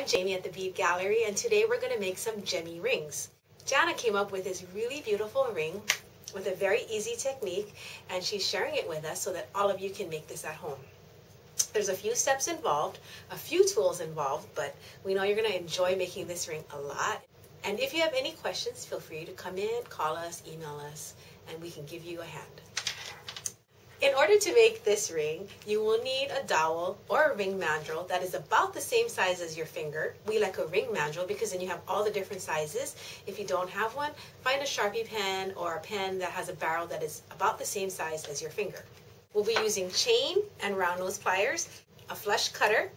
I'm Jamie at the Bead Gallery, and today we're going to make some gemmy rings. Jana came up with this really beautiful ring with a very easy technique, and she's sharing it with us so that all of you can make this at home. There's a few steps involved, a few tools involved, but we know you're going to enjoy making this ring a lot. And if you have any questions, feel free to come in, call us, email us, and we can give you a hand. In order to make this ring, you will need a dowel or a ring mandrel that is about the same size as your finger. We like a ring mandrel because then you have all the different sizes. If you don't have one, find a Sharpie pen or a pen that has a barrel that is about the same size as your finger. We'll be using chain and round nose pliers, a flush cutter,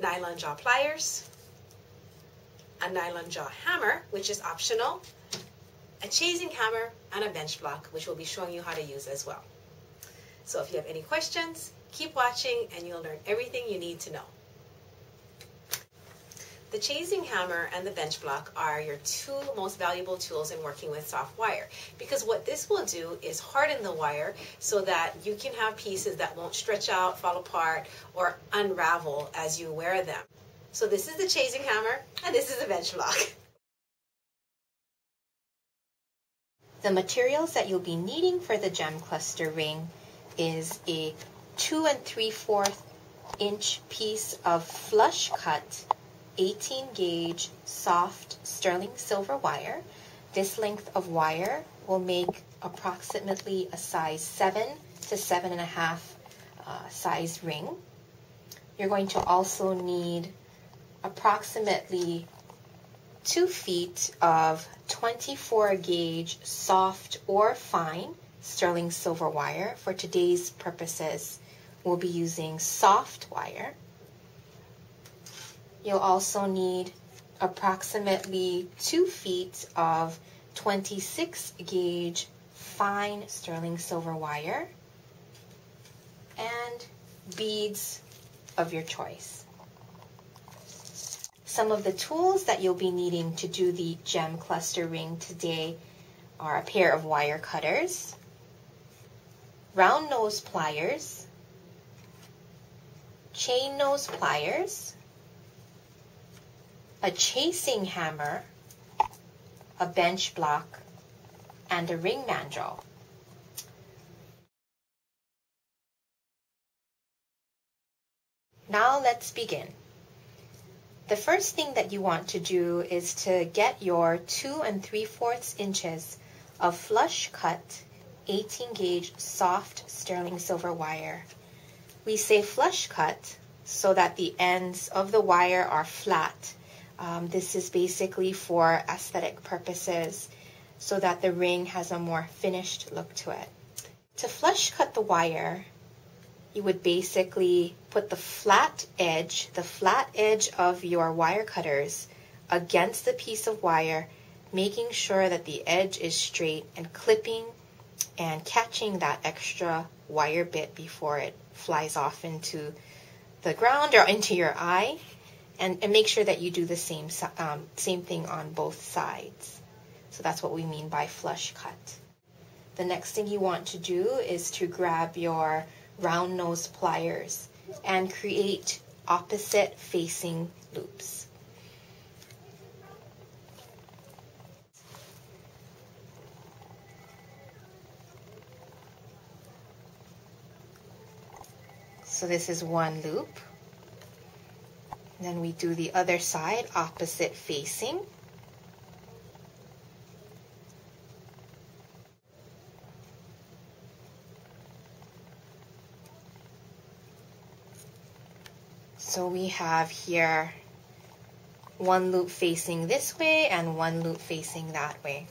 nylon jaw pliers, a nylon jaw hammer, which is optional, a chasing hammer, and a bench block, which we'll be showing you how to use as well. So if you have any questions, keep watching and you'll learn everything you need to know. The chasing hammer and the bench block are your two most valuable tools in working with soft wire, because what this will do is harden the wire so that you can have pieces that won't stretch out, fall apart, or unravel as you wear them. So this is the chasing hammer and this is the bench block. The materials that you'll be needing for the gem cluster ring is a 2 3/4 inch piece of flush cut 18 gauge soft sterling silver wire. This length of wire will make approximately a size 7 to 7.5 size ring. You're going to also need approximately 2 feet of 24 gauge soft or fine sterling silver wire. For today's purposes, we'll be using soft wire. You'll also need approximately 2 feet of 26 gauge fine sterling silver wire and beads of your choice. Some of the tools that you'll be needing to do the gem cluster ring today are a pair of wire cutters, round nose pliers, chain nose pliers, a chasing hammer, a bench block, and a ring mandrel. Now let's begin. The first thing that you want to do is to get your 2 3/4 inches of flush cut 18 gauge soft sterling silver wire. We say flush cut so that the ends of the wire are flat. This is basically for aesthetic purposes so that the ring has a more finished look to it. To flush cut the wire, you would basically put the flat edge of your wire cutters against the piece of wire, making sure that the edge is straight and clipping and catching that extra wire bit before it flies off into the ground or into your eye, and make sure that you do the same thing on both sides. So that's what we mean by flush cut. The next thing you want to do is to grab your round nose pliers and create opposite facing loops. So this is one loop. Then we do the other side, opposite facing. So we have here one loop facing this way and one loop facing that way.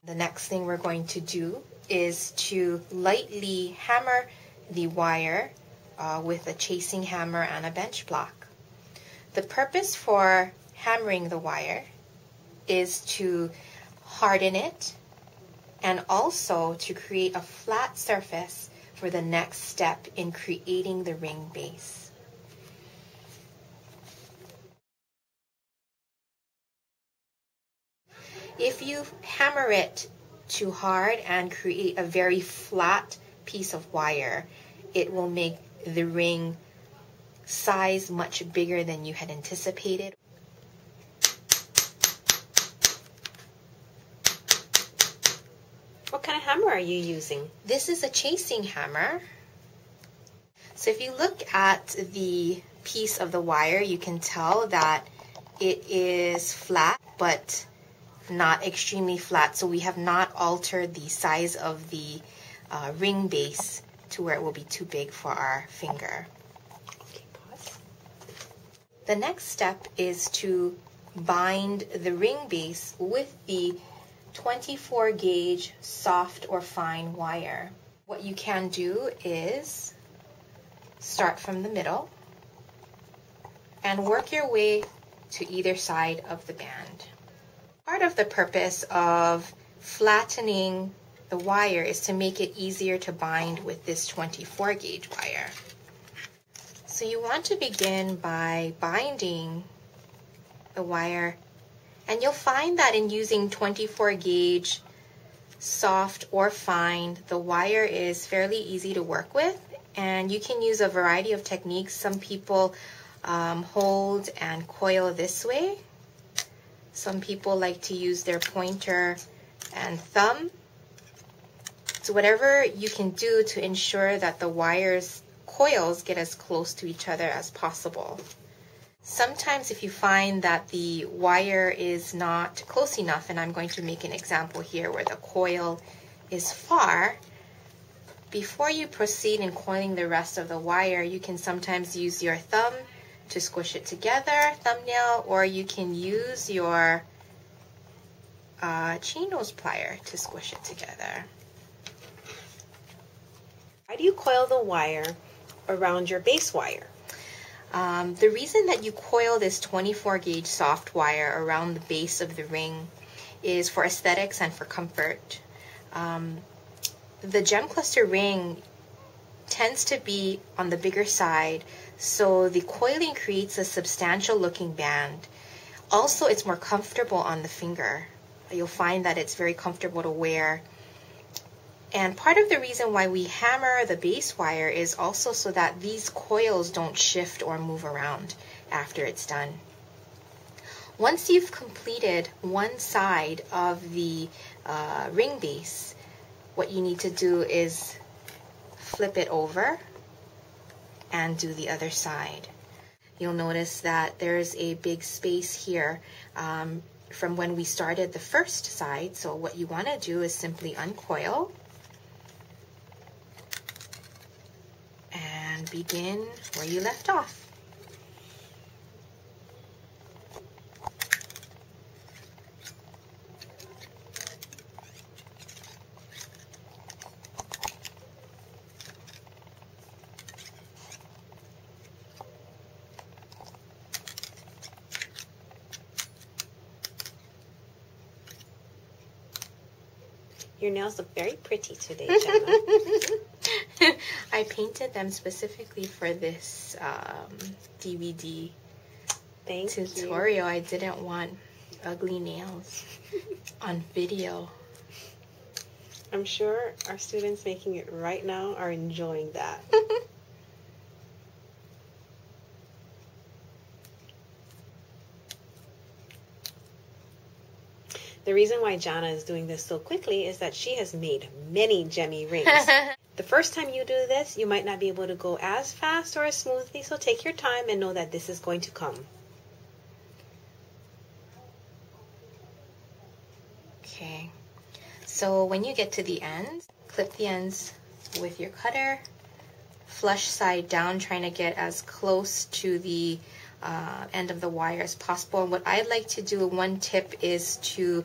The next thing we're going to do is to lightly hammer the wire with a chasing hammer and a bench block. The purpose for hammering the wire is to harden it and also to create a flat surface for the next step in creating the ring base. If you hammer it too hard and create a very flat piece of wire, it will make the ring size much bigger than you had anticipated. What kind of hammer are you using? This is a chasing hammer. So if you look at the piece of the wire, you can tell that it is flat, but not extremely flat. So we have not altered the size of the ring base to where it will be too big for our finger. Okay, pause. The next step is to bind the ring base with the 24 gauge soft or fine wire. What you can do is start from the middle and work your way to either side of the band. Part of the purpose of flattening the wire is to make it easier to bind with this 24 gauge wire. So you want to begin by binding the wire, and you'll find that in using 24 gauge soft or fine, the wire is fairly easy to work with, and you can use a variety of techniques. Some people hold and coil this way. Some people like to use their pointer and thumb. So whatever you can do to ensure that the wire's coils get as close to each other as possible. Sometimes if you find that the wire is not close enough, and I'm going to make an example here where the coil is far, before you proceed in coiling the rest of the wire, you can sometimes use your thumb to squish it together, thumbnail, or you can use your chino's plier to squish it together. Why do you coil the wire around your base wire? The reason that you coil this 24 gauge soft wire around the base of the ring is for aesthetics and for comfort. The gem cluster ring tends to be on the bigger side, so the coiling creates a substantial looking band. Also, it's more comfortable on the finger. You'll find that it's very comfortable to wear. And part of the reason why we hammer the base wire is also so that these coils don't shift or move around after it's done. Once you've completed one side of the ring base, what you need to do is flip it over and do the other side. You'll notice that there's a big space here from when we started the first side. So what you want to do is simply uncoil and begin where you left off. Your nails look very pretty today, Jana. I painted them specifically for this DVD tutorial. I didn't want ugly nails on video. I'm sure our students making it right now are enjoying that. The reason why Jana is doing this so quickly is that she has made many gemmy rings. The first time you do this, you might not be able to go as fast or as smoothly, so take your time and know that this is going to come. Okay, so when you get to the end, clip the ends with your cutter, flush side down, trying to get as close to the end of the wire as possible. And what I like to do, one tip, is to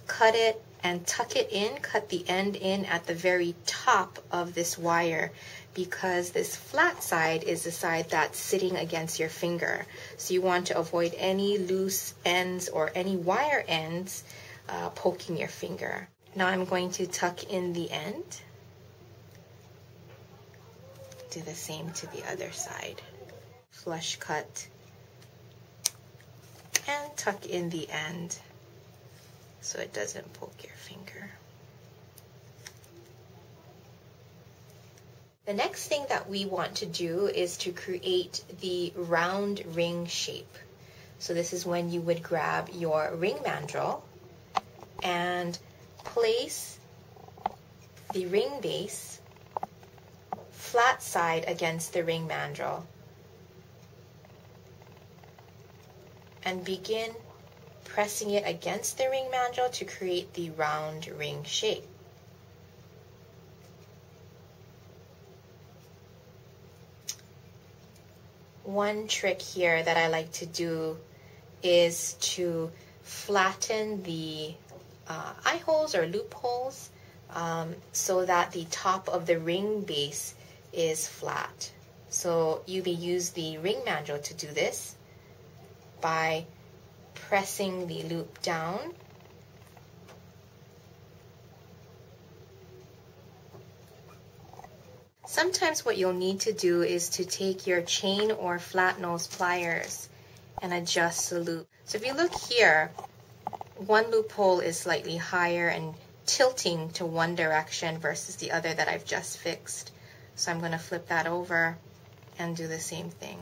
cut it and tuck it in, cut the end in at the very top of this wire, because this flat side is the side that's sitting against your finger. So you want to avoid any loose ends or any wire ends poking your finger. Now I'm going to tuck in the end. Do the same to the other side. Flush cut and tuck in the end so it doesn't poke your finger. The next thing that we want to do is to create the round ring shape. So this is when you would grab your ring mandrel and place the ring base flat side against the ring mandrel and begin pressing it against the ring mandrel to create the round ring shape. One trick here that I like to do is to flatten the eye holes or loopholes so that the top of the ring base is flat. So you may use the ring mandrel to do this by pressing the loop down Sometimes what you'll need to do is to take your chain or flat nose pliers and adjust the loop. So if you look here, one loophole is slightly higher and tilting to one direction versus the other that I've just fixed. So I'm going to flip that over and do the same thing.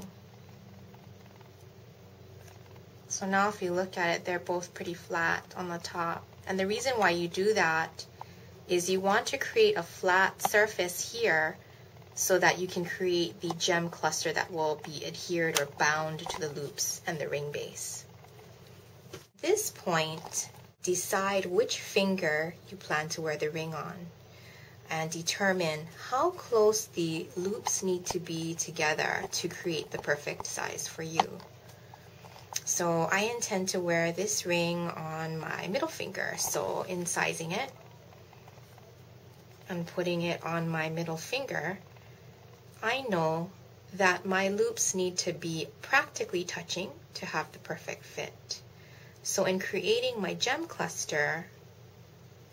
So now if you look at it, they're both pretty flat on the top. And the reason why you do that is you want to create a flat surface here so that you can create the gem cluster that will be adhered or bound to the loops and the ring base. At this point, decide which finger you plan to wear the ring on and determine how close the loops need to be together to create the perfect size for you. So I intend to wear this ring on my middle finger. So in sizing it and putting it on my middle finger, I know that my loops need to be practically touching to have the perfect fit. So in creating my gem cluster,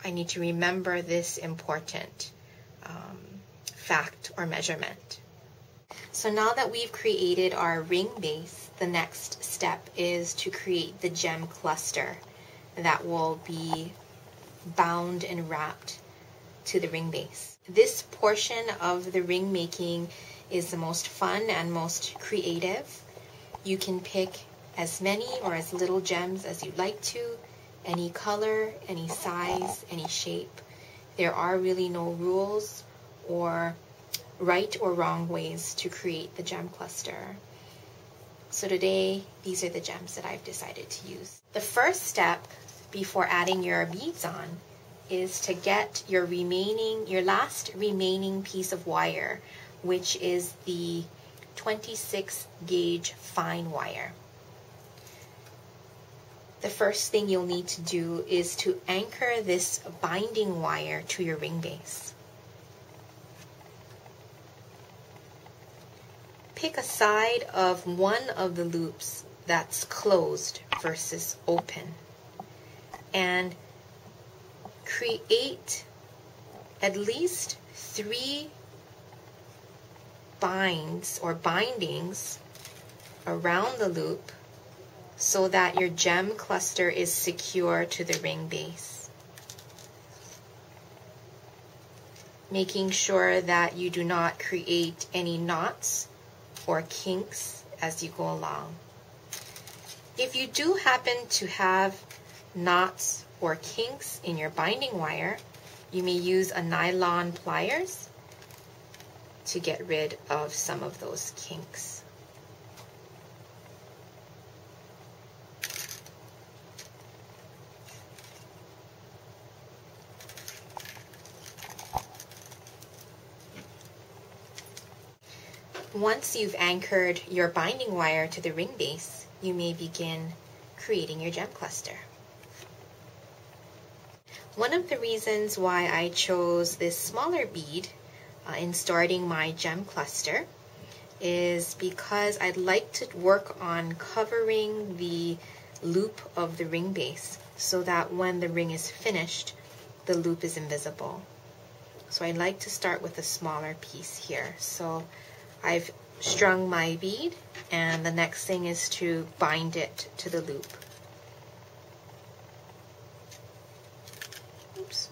I need to remember this important fact or measurement. So now that we've created our ring base, the next step is to create the gem cluster that will be bound and wrapped to the ring base. This portion of the ring making is the most fun and most creative. You can pick as many or as little gems as you'd like to, any color, any size, any shape. There are really no rules or right or wrong ways to create the gem cluster. So today, these are the gems that I've decided to use. The first step before adding your beads on is to get your last remaining piece of wire, which is the 26 gauge fine wire. The first thing you'll need to do is to anchor this binding wire to your ring base. Pick a side of one of the loops that's closed versus open and create at least 3 binds or bindings around the loop so that your gem cluster is secure to the ring base. Making sure that you do not create any knots or kinks as you go along. If you do happen to have knots or kinks in your binding wire, you may use a nylon pliers to get rid of some of those kinks. Once you've anchored your binding wire to the ring base, you may begin creating your gem cluster. One of the reasons why I chose this smaller bead in starting my gem cluster is because I'd like to work on covering the loop of the ring base so that when the ring is finished, the loop is invisible. So I like to start with a smaller piece here. So I've strung my bead, and the next thing is to bind it to the loop. Oops.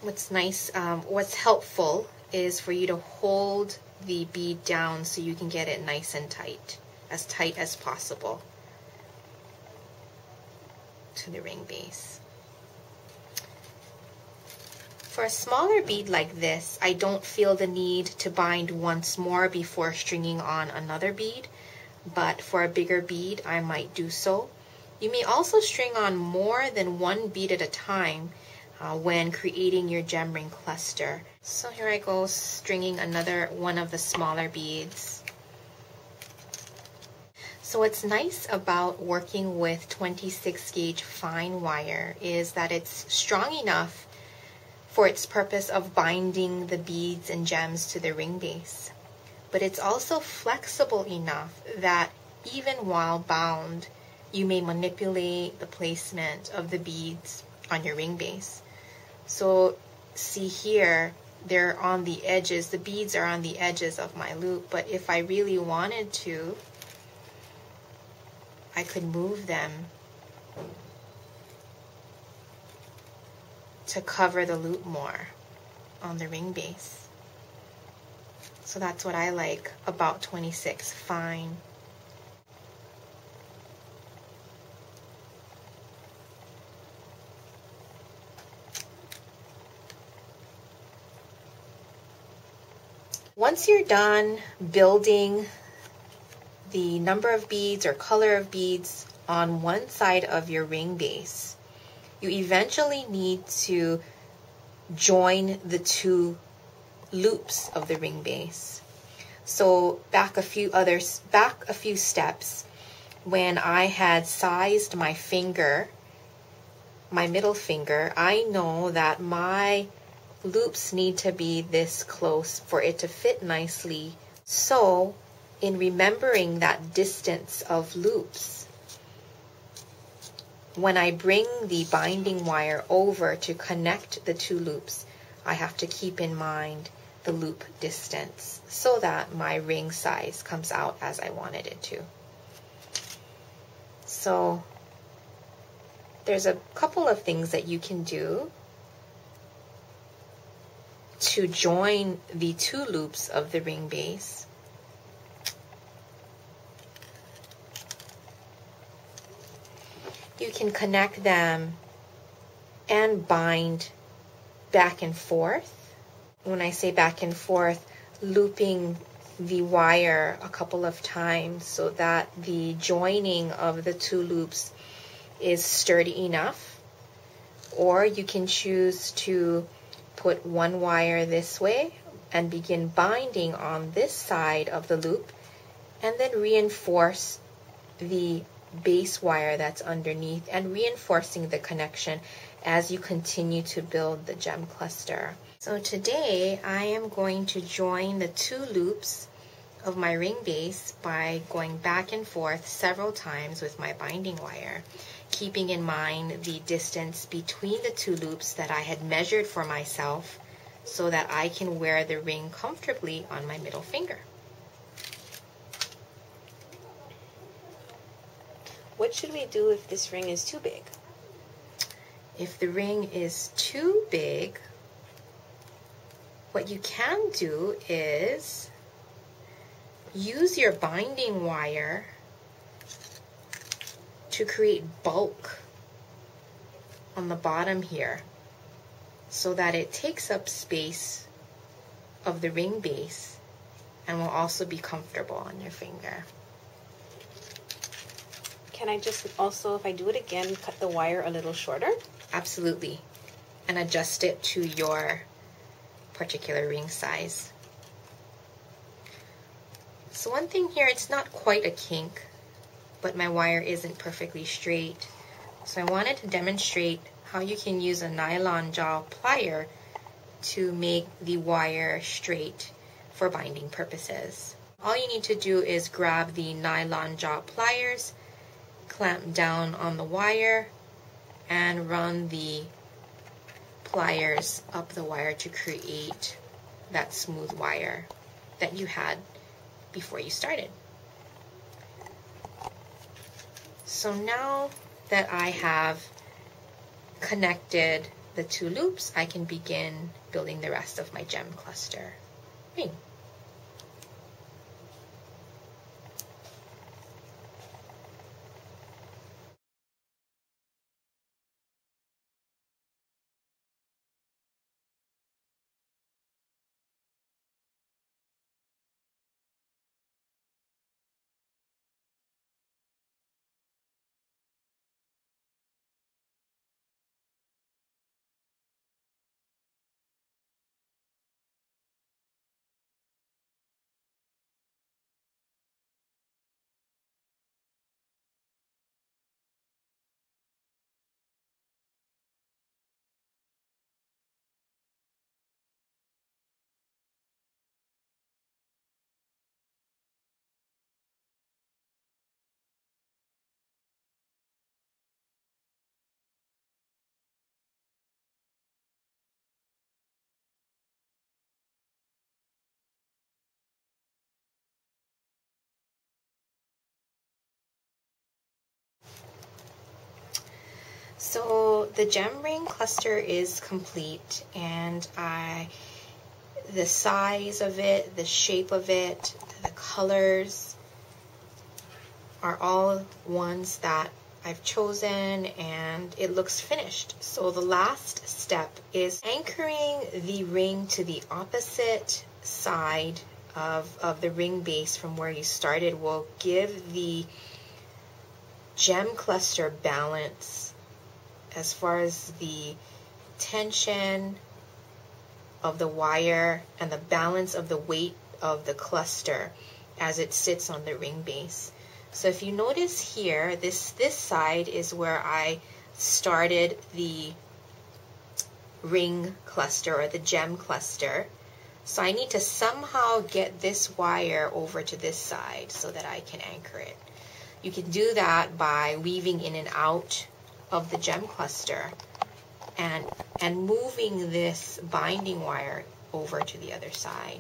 What's nice, what's helpful is for you to hold the bead down so you can get it nice and tight as possible to the ring base. For a smaller bead like this, I don't feel the need to bind once more before stringing on another bead, but for a bigger bead, I might do so. You may also string on more than one bead at a time when creating your gem ring cluster. So here I go, stringing another one of the smaller beads. So what's nice about working with 26 gauge fine wire is that it's strong enough for its purpose of binding the beads and gems to the ring base. But it's also flexible enough that even while bound, you may manipulate the placement of the beads on your ring base. So see here, they're on the edges, the beads are on the edges of my loop, but if I really wanted to, I could move them to cover the loop more on the ring base. So that's what I like about 26 fine. Once you're done building the number of beads or color of beads on one side of your ring base, you eventually need to join the two loops of the ring base. So back a few steps, when I had sized my finger, my middle finger, I know that my loops need to be this close for it to fit nicely. So in remembering that distance of loops, when I bring the binding wire over to connect the two loops, I have to keep in mind the loop distance so that my ring size comes out as I wanted it to. So there's a couple of things that you can do to join the two loops of the ring base. You can connect them and bind back and forth. When I say back and forth, looping the wire a couple of times so that the joining of the two loops is sturdy enough. Or you can choose to put one wire this way and begin binding on this side of the loop and then reinforce the base wire that's underneath and reinforcing the connection as you continue to build the gem cluster. So today I am going to join the two loops of my ring base by going back and forth several times with my binding wire, keeping in mind the distance between the two loops that I had measured for myself so that I can wear the ring comfortably on my middle finger. What should we do if this ring is too big? If the ring is too big, what you can do is use your binding wire to create bulk on the bottom here so that it takes up space of the ring base and will also be comfortable on your finger. Can I just also, if I do it again, cut the wire a little shorter? Absolutely. And adjust it to your particular ring size. So one thing here, it's not quite a kink, but my wire isn't perfectly straight. So I wanted to demonstrate how you can use a nylon jaw plier to make the wire straight for binding purposes. All you need to do is grab the nylon jaw pliers, clamp down on the wire, and run the pliers up the wire to create that smooth wire that you had before you started. So now that I have connected the 2 loops, I can begin building the rest of my gem cluster ring. So the gem ring cluster is complete, and the size of it, the shape of it, the colors are all ones that I've chosen, and it looks finished. So the last step is anchoring the ring to the opposite side of the ring base from where you started will give the gem cluster balance as far as the tension of the wire and the balance of the weight of the cluster as it sits on the ring base. So if you notice here, this side is where I started the ring cluster or the gem cluster. So I need to somehow get this wire over to this side so that I can anchor it. You can do that by weaving in and out of the gem cluster and moving this binding wire over to the other side.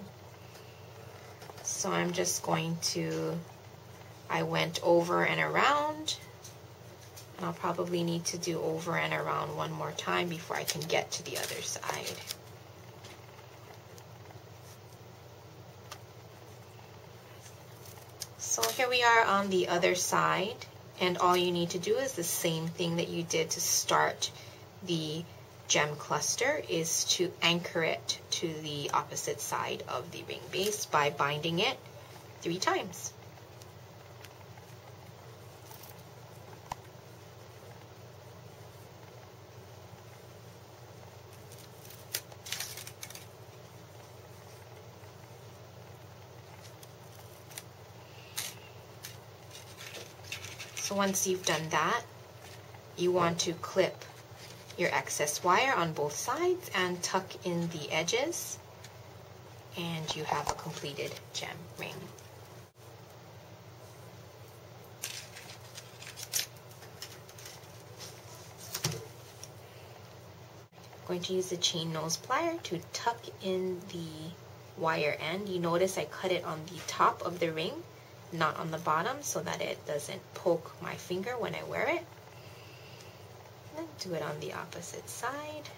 So I'm just going to, I went over and around, and I'll probably need to do over and around one more time before I can get to the other side. So here we are on the other side, and all you need to do is the same thing that you did to start the gem cluster, is to anchor it to the opposite side of the ring base by binding it 3 times. So once you've done that, you want to clip your excess wire on both sides and tuck in the edges, and you have a completed gem ring. I'm going to use the chain nose plier to tuck in the wire end. You notice I cut it on the top of the ring, not on the bottom, so that it doesn't poke my finger when I wear it. And do it on the opposite side.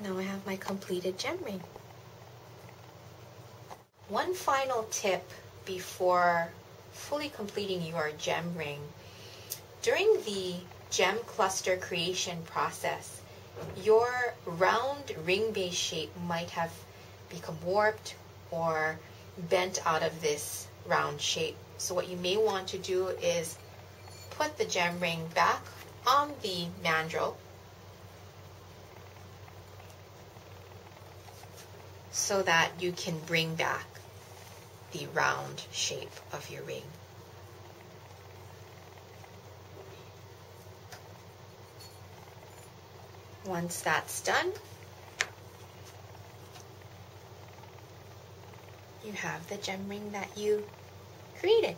Now I have my completed gem ring. One final tip before fully completing your gem ring. During the gem cluster creation process, your round ring base shape might have become warped or bent out of this round shape. So what you may want to do is put the gem ring back on the mandrel so that you can bring back the round shape of your ring. Once that's done, you have the gem ring that you created.